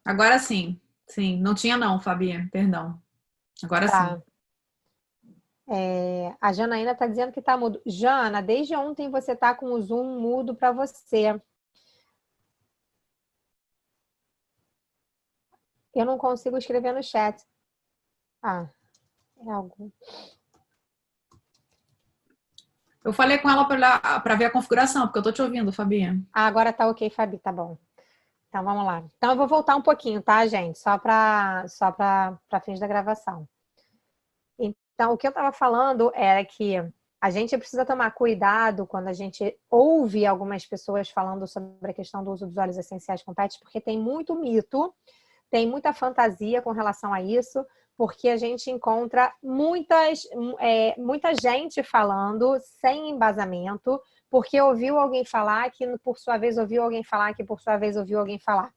Agora sim. Sim, não tinha não, Fabi, perdão. Agora sim. Tá. A Janaína está dizendo que está mudo. Jana, desde ontem você está com o Zoom mudo para você. Eu não consigo escrever no chat. Ah, é algo. Eu falei com ela para ver a configuração, porque eu tô te ouvindo, Fabi. Ah, agora tá ok, Fabi, tá bom. Então vamos lá. Então eu vou voltar um pouquinho, tá, gente? Só para fins da gravação. Então, o que eu estava falando era que a gente precisa tomar cuidado quando a gente ouve algumas pessoas falando sobre a questão do uso dos óleos essenciais com pets, porque tem muito mito, tem muita fantasia com relação a isso, porque a gente encontra muita gente falando sem embasamento, porque ouviu alguém falar que, por sua vez, ouviu alguém falar que, por sua vez, ouviu alguém falar.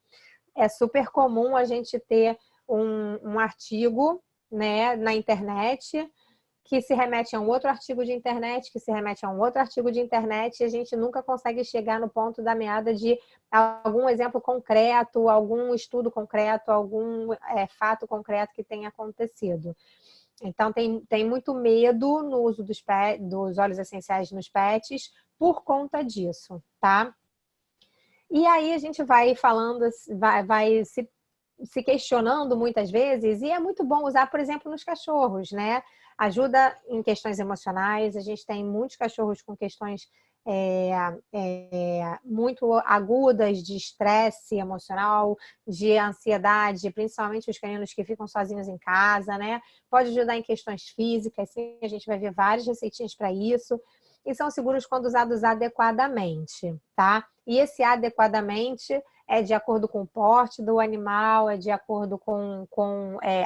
É super comum a gente ter um artigo, né, na internet que se remete a um outro artigo de internet, que se remete a um outro artigo de internet, e a gente nunca consegue chegar no ponto da meada de algum exemplo concreto, algum estudo concreto, algum fato concreto que tenha acontecido. Então, tem muito medo no uso dos óleos essenciais nos pets por conta disso, tá? E aí a gente vai falando, vai se questionando muitas vezes, e é muito bom usar, por exemplo, nos cachorros, né? Ajuda em questões emocionais, a gente tem muitos cachorros com questões muito agudas de estresse emocional, de ansiedade, principalmente os caninos que ficam sozinhos em casa, né? Pode ajudar em questões físicas, sim, a gente vai ver várias receitinhas para isso. E são seguros quando usados adequadamente, tá? E esse adequadamente é de acordo com o porte do animal, é de acordo com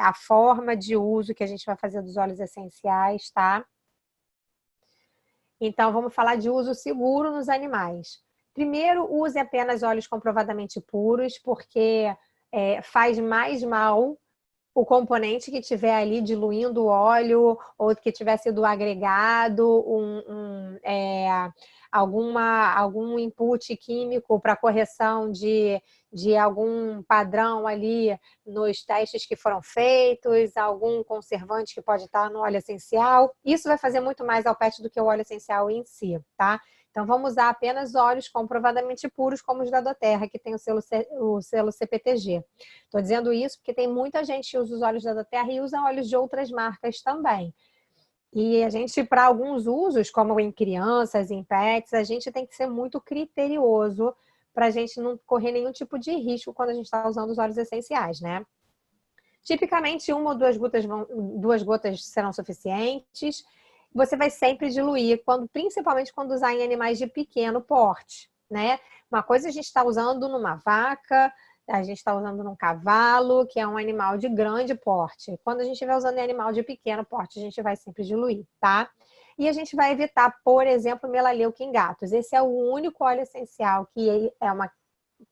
a forma de uso que a gente vai fazer dos óleos essenciais, tá? Então, vamos falar de uso seguro nos animais. Primeiro, use apenas óleos comprovadamente puros, porque faz mais mal o componente que tiver ali diluindo o óleo ou que tiver sido agregado algum input químico para correção de algum padrão ali nos testes que foram feitos, algum conservante que pode estar no óleo essencial. Isso vai fazer muito mais ao pet do que o óleo essencial em si, tá? Então, vamos usar apenas óleos comprovadamente puros, como os da Doterra, que tem o selo CPTG. Estou dizendo isso porque tem muita gente que usa os óleos da Doterra e usa óleos de outras marcas também. E a gente, para alguns usos, como em crianças, em pets, a gente tem que ser muito criterioso para a gente não correr nenhum tipo de risco quando a gente está usando os óleos essenciais, né? Tipicamente, uma ou duas gotas serão suficientes. Você vai sempre diluir, principalmente quando usar em animais de pequeno porte, né? Uma coisa a gente está usando numa vaca, a gente está usando num cavalo, que é um animal de grande porte. Quando a gente estiver usando em animal de pequeno porte, a gente vai sempre diluir, tá? E a gente vai evitar, por exemplo, melaleuca em gatos. Esse é o único óleo essencial que é uma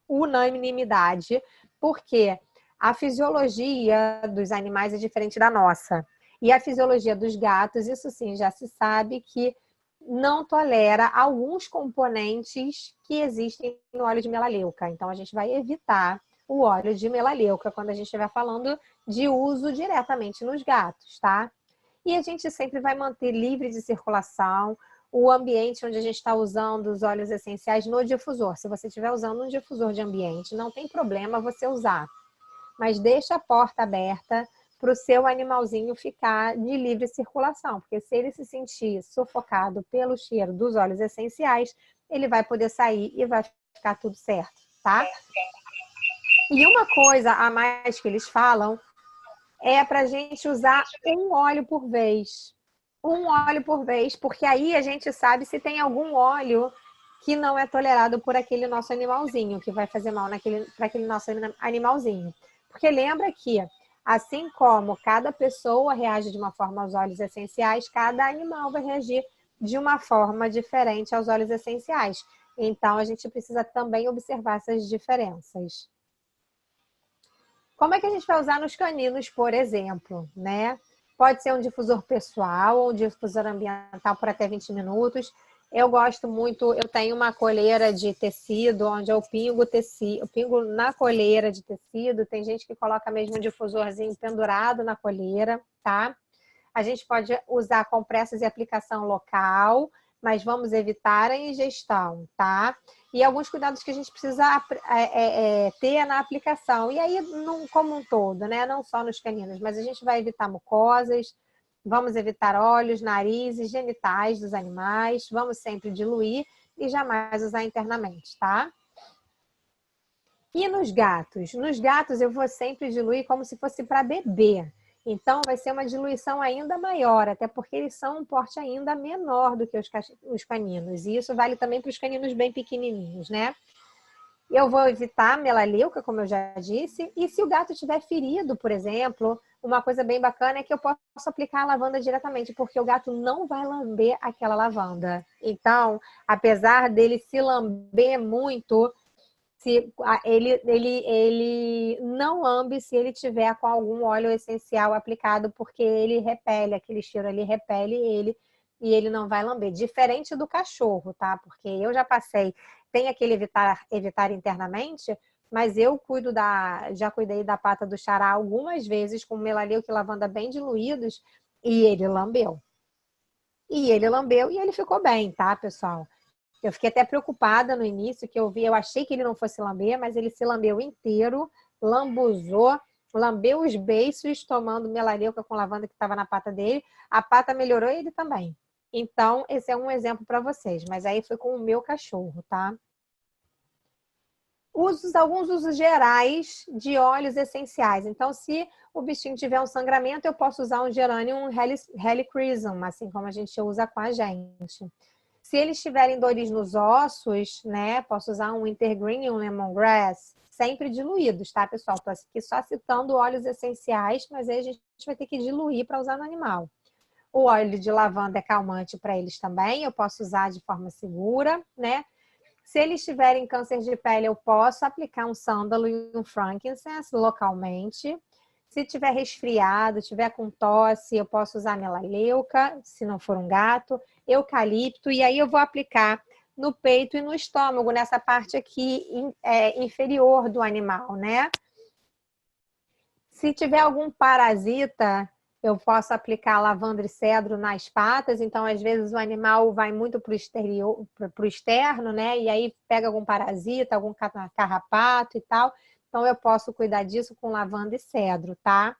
unanimidade, porque a fisiologia dos animais é diferente da nossa. E a fisiologia dos gatos, isso sim, já se sabe que não tolera alguns componentes que existem no óleo de melaleuca. Então, a gente vai evitar o óleo de melaleuca quando a gente estiver falando de uso diretamente nos gatos, tá? E a gente sempre vai manter livre de circulação o ambiente onde a gente está usando os óleos essenciais no difusor. Se você estiver usando um difusor de ambiente, não tem problema você usar. Mas deixa a porta aberta para o seu animalzinho ficar de livre circulação, porque se ele se sentir sufocado pelo cheiro dos óleos essenciais, ele vai poder sair e vai ficar tudo certo, tá? E uma coisa a mais que eles falam é para a gente usar um óleo por vez. Um óleo por vez, porque aí a gente sabe se tem algum óleo que não é tolerado por aquele nosso animalzinho, que vai fazer mal para aquele nosso animalzinho. Porque lembra que, assim como cada pessoa reage de uma forma aos óleos essenciais, cada animal vai reagir de uma forma diferente aos óleos essenciais. Então, a gente precisa também observar essas diferenças. Como é que a gente vai usar nos caninos, por exemplo, né? Pode ser um difusor pessoal ou um difusor ambiental por até 20 minutos. Eu gosto muito, eu tenho uma coleira de tecido, onde eu pingo tecido, eu pingo na coleira de tecido, tem gente que coloca mesmo um difusorzinho pendurado na coleira, tá? A gente pode usar compressas e aplicação local, mas vamos evitar a ingestão, tá? E alguns cuidados que a gente precisa ter na aplicação. E aí, como um todo, né? Não só nos caninos, mas a gente vai evitar mucosas, vamos evitar olhos, narizes, genitais dos animais, vamos sempre diluir e jamais usar internamente, tá? E nos gatos? Nos gatos eu vou sempre diluir como se fosse para bebê. Então vai ser uma diluição ainda maior, até porque eles são um porte ainda menor do que os caninos. E isso vale também para os caninos bem pequenininhos, né? Eu vou evitar melaleuca, como eu já disse. E se o gato estiver ferido, por exemplo, uma coisa bem bacana é que eu posso aplicar a lavanda diretamente, porque o gato não vai lamber aquela lavanda. Então, apesar dele se lamber muito, ele não lambe se ele tiver com algum óleo essencial aplicado, porque ele repele, aquele cheiro ali repele ele e ele não vai lamber. Diferente do cachorro, tá? Porque eu já passei, tem aquele evitar internamente, mas eu já cuidei da pata do xará algumas vezes com melaleuca e lavanda bem diluídos e ele lambeu. E ele lambeu e ele ficou bem, tá, pessoal? Eu fiquei até preocupada no início, que eu achei que ele não fosse lamber, mas ele se lambeu inteiro, lambuzou, lambeu os beiços, tomando melaleuca com lavanda que estava na pata dele. A pata melhorou e ele também. Então, esse é um exemplo para vocês. Mas aí foi com o meu cachorro, tá? Alguns usos gerais de óleos essenciais. Então, se o bichinho tiver um sangramento, eu posso usar um geranium helichrysum, assim como a gente usa com a gente. Se eles tiverem dores nos ossos, né, posso usar um wintergreen e um lemongrass, sempre diluídos, tá, pessoal? Estou aqui só citando óleos essenciais, mas aí a gente vai ter que diluir para usar no animal. O óleo de lavanda é calmante para eles também, eu posso usar de forma segura, né? Se eles tiverem câncer de pele, eu posso aplicar um sândalo e um frankincense localmente. Se tiver resfriado, tiver com tosse, eu posso usar melaleuca, se não for um gato, eucalipto, e aí eu vou aplicar no peito e no estômago, nessa parte aqui inferior do animal, né? Se tiver algum parasita, eu posso aplicar lavanda e cedro nas patas, então às vezes o animal vai muito para o exterior, para o externo, né? E aí pega algum parasita, algum carrapato e tal. Então eu posso cuidar disso com lavanda e cedro, tá?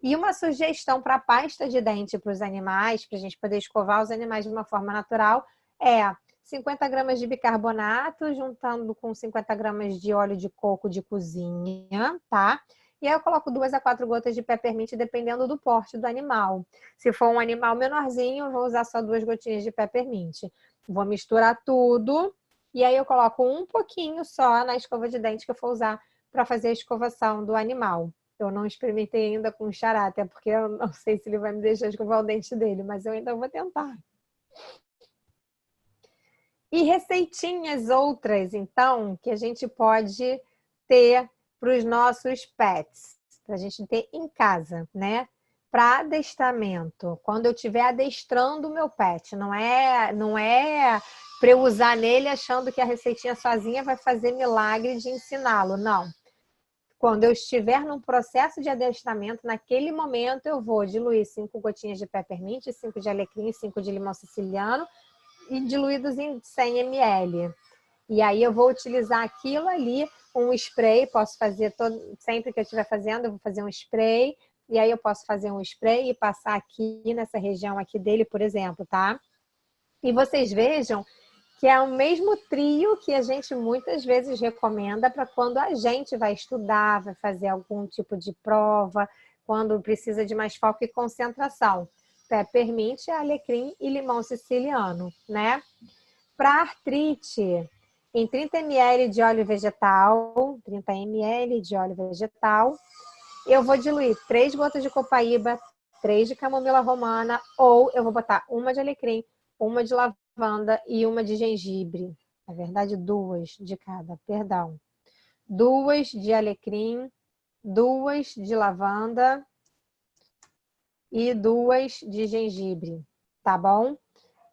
E uma sugestão para pasta de dente para os animais, para a gente poder escovar os animais de uma forma natural, é 50 gramas de bicarbonato, juntando com 50 gramas de óleo de coco de cozinha, tá? E aí eu coloco 2 a 4 gotas de peppermint, dependendo do porte do animal. Se for um animal menorzinho, eu vou usar só 2 gotinhas de peppermint. Vou misturar tudo e aí eu coloco um pouquinho só na escova de dente que eu for usar para fazer a escovação do animal. Eu não experimentei ainda com o xará, até porque eu não sei se ele vai me deixar escovar o dente dele, mas eu ainda vou tentar. E receitinhas outras, então, que a gente pode ter para os nossos pets, para a gente ter em casa, né? Para adestramento, quando eu estiver adestrando o meu pet, não é para eu usar nele achando que a receitinha sozinha vai fazer milagre de ensiná-lo, não. Quando eu estiver num processo de adestramento, naquele momento eu vou diluir 5 gotinhas de peppermint, 5 de alecrim, 5 de limão siciliano e diluídos em 100 ml. E aí eu vou utilizar aquilo ali, um spray, posso fazer sempre que eu estiver fazendo, eu vou fazer um spray, e aí eu posso fazer um spray e passar aqui nessa região aqui dele, por exemplo, tá? E vocês vejam que é o mesmo trio que a gente muitas vezes recomenda para quando a gente vai estudar, vai fazer algum tipo de prova, quando precisa de mais foco e concentração. Peppermint, alecrim e limão siciliano, né? Para artrite, em 30 ml de óleo vegetal, 30 ml de óleo vegetal, eu vou diluir 3 gotas de copaíba, 3 de camomila romana, ou eu vou botar uma de alecrim, uma de lavanda e uma de gengibre. Na verdade, 2 de cada, perdão. 2 de alecrim, 2 de lavanda e 2 de gengibre, tá bom?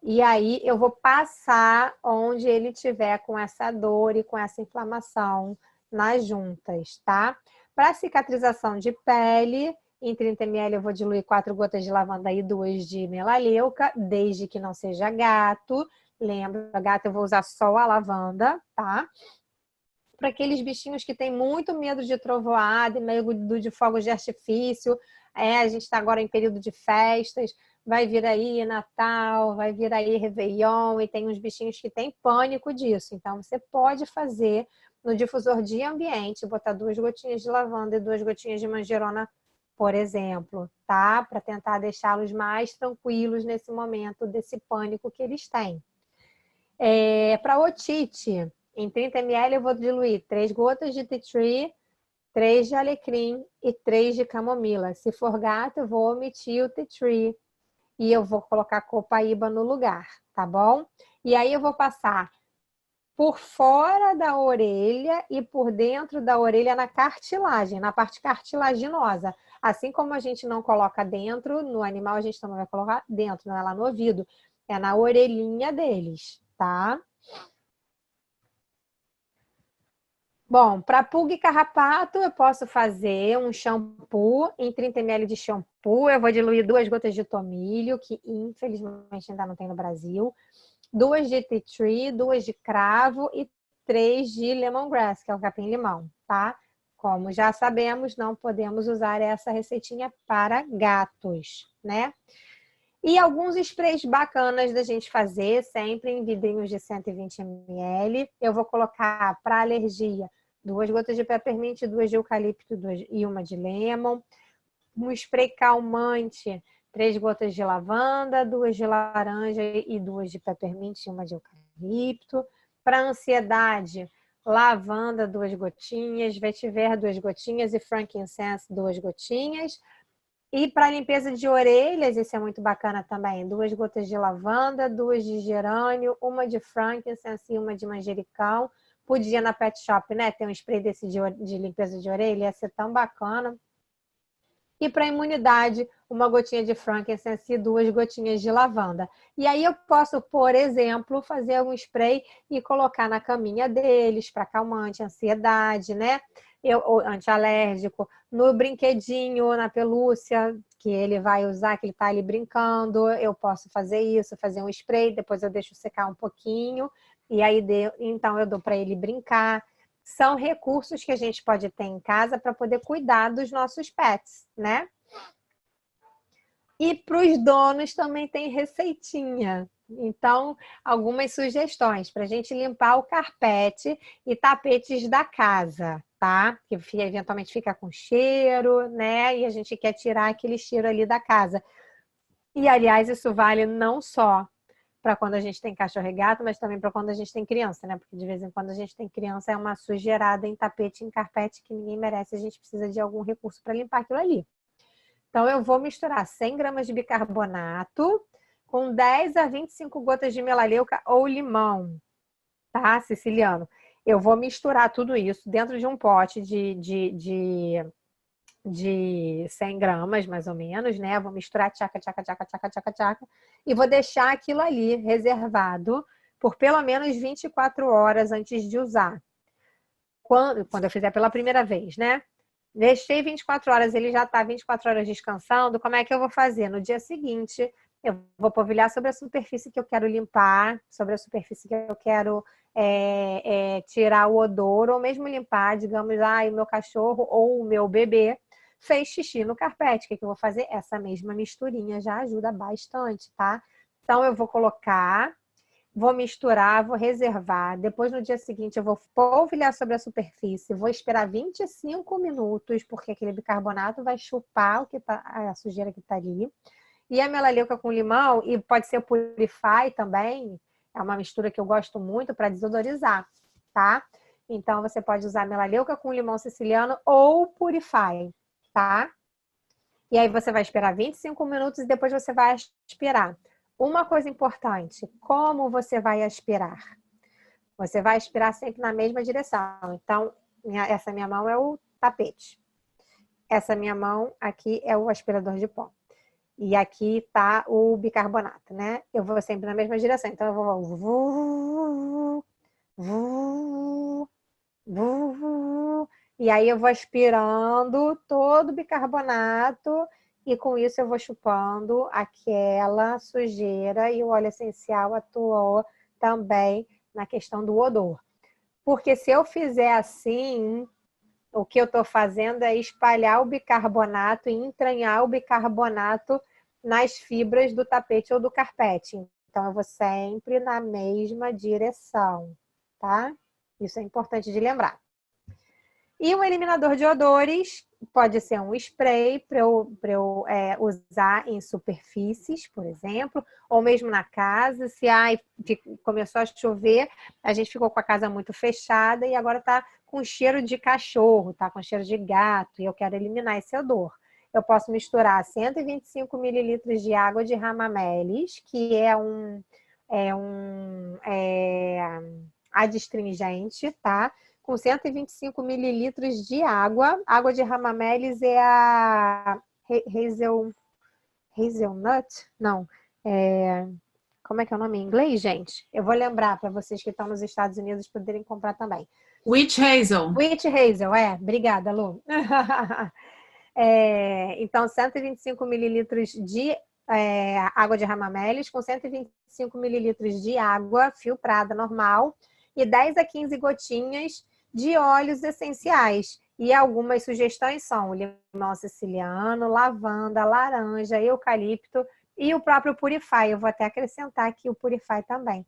E aí eu vou passar onde ele tiver com essa dor e com essa inflamação nas juntas, tá? Para cicatrização de pele, em 30 ml eu vou diluir 4 gotas de lavanda e 2 de melaleuca, desde que não seja gato. Lembra, gato eu vou usar só a lavanda, tá? Para aqueles bichinhos que têm muito medo de trovoada e medo de fogos de artifício, a gente está agora em período de festas, vai vir aí Natal, vai vir aí Réveillon, e tem uns bichinhos que têm pânico disso. Então, você pode fazer no difusor de ambiente, botar 2 gotinhas de lavanda e 2 gotinhas de manjerona, por exemplo, tá? Para tentar deixá-los mais tranquilos nesse momento desse pânico que eles têm. Para otite, em 30 ml eu vou diluir 3 gotas de tea tree, 3 de alecrim e 3 de camomila. Se for gato, eu vou omitir o tea tree e eu vou colocar copaíba no lugar, tá bom? E aí eu vou passar por fora da orelha e por dentro da orelha na cartilagem, na parte cartilaginosa. Assim como a gente não coloca dentro, no animal a gente também vai colocar dentro, não é lá no ouvido, é na orelhinha deles, tá? Bom, para pulga e carrapato, eu posso fazer um shampoo. Em 30 ml de shampoo, eu vou diluir 2 gotas de tomilho, que infelizmente ainda não tem no Brasil, 2 de tea tree, 2 de cravo e 3 de lemongrass, que é o capim-limão, tá? Como já sabemos, não podemos usar essa receitinha para gatos, né? E alguns sprays bacanas da gente fazer, sempre em vidrinhos de 120 ml. Eu vou colocar para alergia 2 gotas de peppermint, 2 de eucalipto e 1 de lemon. Um spray calmante, 3 gotas de lavanda, 2 de laranja e 2 de peppermint e 1 de eucalipto. Para ansiedade, lavanda, 2 gotinhas, vetiver, 2 gotinhas e frankincense, 2 gotinhas. E para limpeza de orelhas, isso é muito bacana também. 2 gotas de lavanda, 2 de gerânio, 1 de frankincense e 1 de manjericão. Podia na pet shop, né? Ter um spray desse de limpeza de orelha, ia ser tão bacana. E para imunidade, 1 gotinha de frankincense e 2 gotinhas de lavanda. E aí eu posso, por exemplo, fazer um spray e colocar na caminha deles para calmante, ansiedade, né? Antialérgico, no brinquedinho, na pelúcia que ele vai usar, que ele está ali brincando, eu posso fazer isso, fazer um spray, depois eu deixo secar um pouquinho, e aí então eu dou para ele brincar. São recursos que a gente pode ter em casa para poder cuidar dos nossos pets, né? E para os donos também tem receitinha. Então, algumas sugestões para a gente limpar o carpete e tapetes da casa, tá? Que eventualmente fica com cheiro, né? E a gente quer tirar aquele cheiro ali da casa. E, aliás, isso vale não só para quando a gente tem cachorro e gato, mas também para quando a gente tem criança, né? Porque de vez em quando a gente tem criança, é uma sujeirada em tapete, em carpete que ninguém merece, a gente precisa de algum recurso para limpar aquilo ali. Então, eu vou misturar 100 gramas de bicarbonato com 10 a 25 gotas de melaleuca ou limão, tá, siciliano? Eu vou misturar tudo isso dentro de um pote de 100 gramas, mais ou menos, né? Vou misturar tchaca, tchaca, tchaca, tchaca, tchaca, tchaca, e vou deixar aquilo ali reservado por pelo menos 24 horas antes de usar. Quando eu fizer pela primeira vez, né? Deixei 24 horas, ele já está 24 horas descansando, como é que eu vou fazer? No dia seguinte, eu vou polvilhar sobre a superfície que eu quero limpar, sobre a superfície que eu quero tirar o odor, ou mesmo limpar, digamos, o meu cachorro ou o meu bebê fez xixi no carpete. O que eu vou fazer? Essa mesma misturinha já ajuda bastante, tá? Então, eu vou colocar, vou misturar, vou reservar. Depois, no dia seguinte, eu vou polvilhar sobre a superfície. Vou esperar 25 minutos, porque aquele bicarbonato vai chupar a sujeira que está ali. E a melaleuca com limão, e pode ser o Purify também, é uma mistura que eu gosto muito para desodorizar, tá? Então, você pode usar melaleuca com limão siciliano ou Purify, tá? E aí você vai esperar 25 minutos e depois você vai aspirar. Uma coisa importante, como você vai aspirar? Você vai aspirar sempre na mesma direção. Então, essa minha mão é o tapete. Essa minha mão aqui é o aspirador de pó. E aqui está o bicarbonato, né? Eu vou sempre na mesma direção. Então, eu vou... E aí eu vou aspirando todo o bicarbonato e com isso eu vou chupando aquela sujeira e o óleo essencial atuou também na questão do odor. Porque se eu fizer assim, o que eu estou fazendo é espalhar o bicarbonato e entranhar o bicarbonato nas fibras do tapete ou do carpete. Então, eu vou sempre na mesma direção, tá? Isso é importante de lembrar. E um eliminador de odores pode ser um spray para eu usar em superfícies, por exemplo, ou mesmo na casa. Se começou a chover, a gente ficou com a casa muito fechada e agora está com cheiro de cachorro, está com cheiro de gato, e eu quero eliminar esse odor. Eu posso misturar 125 mililitros de água de Hamamelis, que é um adstringente, tá? Com 125 mililitros de água. Água de Hamamelis é a hazelnut? Não. Como é que é o nome em inglês, gente? Eu vou lembrar para vocês que estão nos Estados Unidos poderem comprar também. Witch Hazel. Witch Hazel, Obrigada, Lu. Então, 125 mililitros de água de Hamamelis com 125 mililitros de água filtrada normal e 10 a 15 gotinhas de óleos essenciais. E algumas sugestões são o limão siciliano, lavanda, laranja, eucalipto e o próprio Purify. Eu vou até acrescentar aqui o Purify também.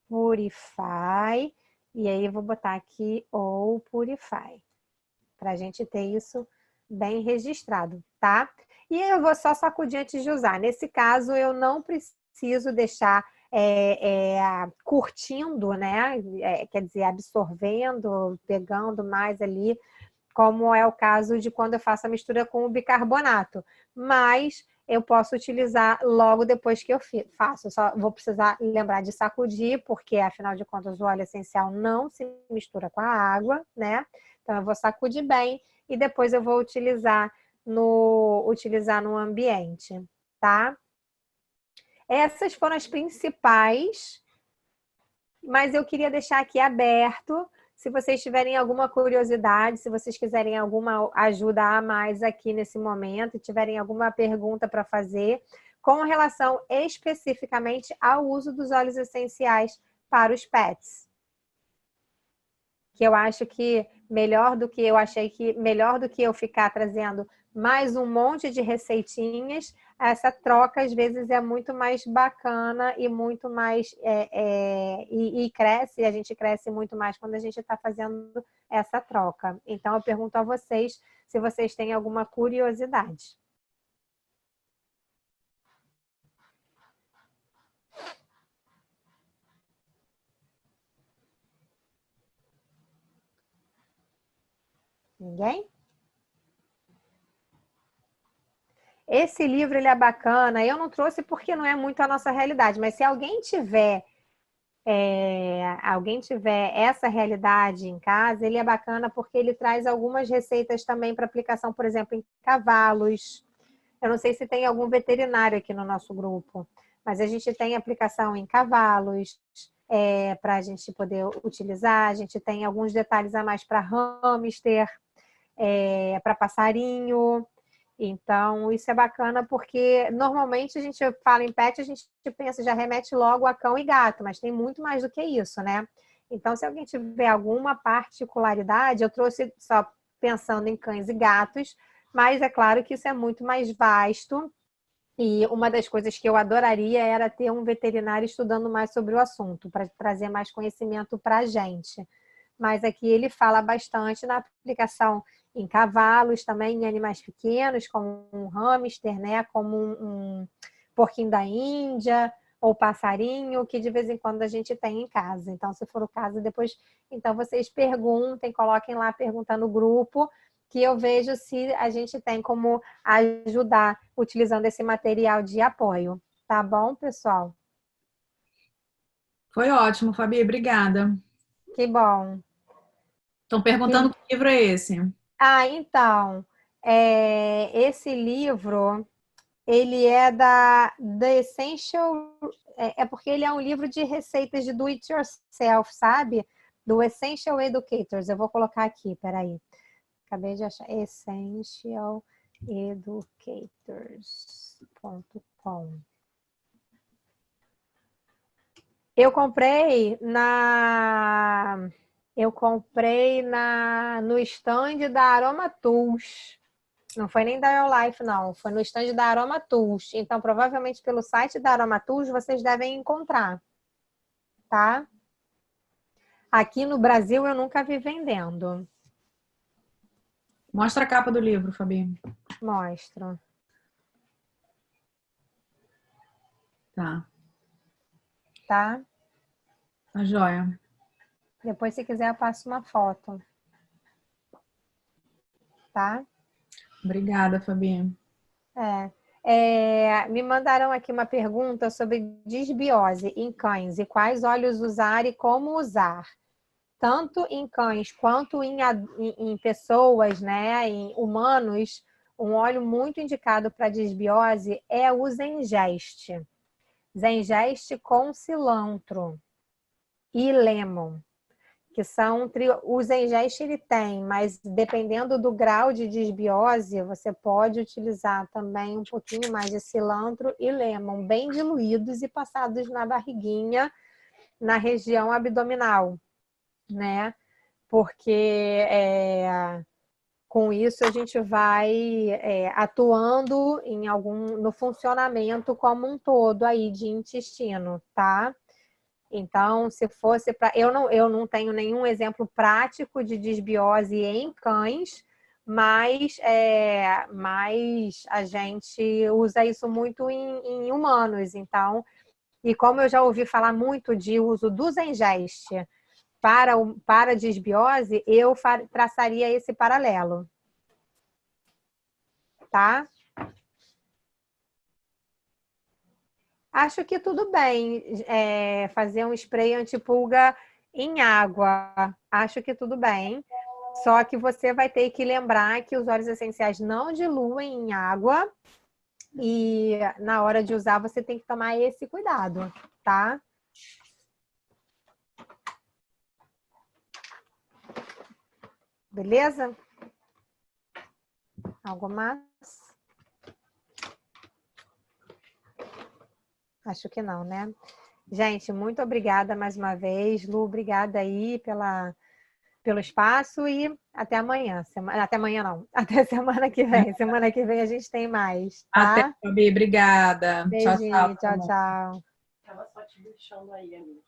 Purify. E aí eu vou botar aqui o Purify. Para a gente ter isso bem registrado, tá? E eu vou só sacudir antes de usar. Nesse caso, eu não preciso deixar curtindo, né? Quer dizer, absorvendo, pegando mais ali, como é o caso de quando eu faço a mistura com o bicarbonato. Mas eu posso utilizar logo depois que eu faço. Só vou precisar lembrar de sacudir, porque afinal de contas o óleo essencial não se mistura com a água, né? Então eu vou sacudir bem e depois eu vou utilizar no ambiente, tá? Essas foram as principais, mas eu queria deixar aqui aberto. Se vocês tiverem alguma curiosidade, se vocês quiserem alguma ajuda a mais aqui nesse momento, tiverem alguma pergunta para fazer, com relação especificamente ao uso dos óleos essenciais para os pets. Que eu acho que melhor do que eu ficar trazendo mais um monte de receitinhas, essa troca às vezes é muito mais bacana e muito mais e cresce, a gente cresce muito mais quando a gente está fazendo essa troca. Então eu pergunto a vocês se vocês têm alguma curiosidade. Ninguém? Esse livro ele é bacana, eu não trouxe porque não é muito a nossa realidade, mas se alguém tiver essa realidade em casa, ele é bacana porque ele traz algumas receitas também para aplicação, por exemplo, em cavalos. Eu não sei se tem algum veterinário aqui no nosso grupo, mas a gente tem aplicação em cavalos, para a gente poder utilizar. A gente tem alguns detalhes a mais para hamster, para passarinho. Então, isso é bacana porque normalmente a gente fala em pet, a gente pensa, já remete logo a cão e gato, mas tem muito mais do que isso, né? Então, se alguém tiver alguma particularidade, eu trouxe só pensando em cães e gatos, mas é claro que isso é muito mais vasto e uma das coisas que eu adoraria era ter um veterinário estudando mais sobre o assunto, para trazer mais conhecimento para a gente. Mas aqui ele fala bastante na aplicação em cavalos, também em animais pequenos, como um hamster, né? Como um porquinho da Índia, ou passarinho, que de vez em quando a gente tem em casa. Então, se for o caso, depois então vocês perguntem, coloquem lá a pergunta no grupo, que eu vejo se a gente tem como ajudar utilizando esse material de apoio. Tá bom, pessoal? Foi ótimo, Fabi, obrigada. Que bom. Estão perguntando que livro é esse? Então, esse livro Ele é da The Essential... É porque ele é um livro de receitas de do it yourself, sabe? Do Essential Educators. Eu vou colocar aqui, peraí. Acabei de achar. essentialeducators.com. Eu comprei no stand da Aroma Tools. Não foi nem da Herbalife, não. Foi no stand da Aroma Tools. Então, provavelmente pelo site da Aroma Tools vocês devem encontrar, tá? Aqui no Brasil eu nunca vi vendendo. Mostra a capa do livro, Fabi. Mostro. Tá. Tá? Tá joia. Depois, se quiser, eu passo uma foto. Tá? Obrigada, Fabi. Me mandaram aqui uma pergunta sobre disbiose em cães e quais óleos usar e como usar. Tanto em cães quanto em pessoas, né, em humanos, um óleo muito indicado para disbiose é o Zengeste. Zengeste com cilantro e lemon, que são o Zengeste ele tem, mas dependendo do grau de disbiose, você pode utilizar também um pouquinho mais de cilantro e lemon, bem diluídos e passados na barriguinha, na região abdominal, né? Porque com isso a gente vai atuando no funcionamento como um todo aí de intestino, tá? Então, se fosse para... Eu não tenho nenhum exemplo prático de disbiose em cães, mas a gente usa isso muito em humanos. Então, e como eu já ouvi falar muito de uso do Zengeste para disbiose, eu traçaria esse paralelo. Tá? Acho que tudo bem fazer um spray antipulga em água. Acho que tudo bem. Só que você vai ter que lembrar que os óleos essenciais não diluem em água. E na hora de usar, você tem que tomar esse cuidado, tá? Beleza? Algo mais? Acho que não, né? Gente, muito obrigada mais uma vez. Lu, obrigada aí pelo espaço e até amanhã. Até amanhã não, até semana que vem. Semana que vem a gente tem mais, tá? Até, Fabi. Obrigada. Tchau, Beijinho, tchau. tchau, tchau. Tava só te deixando aí, amiga.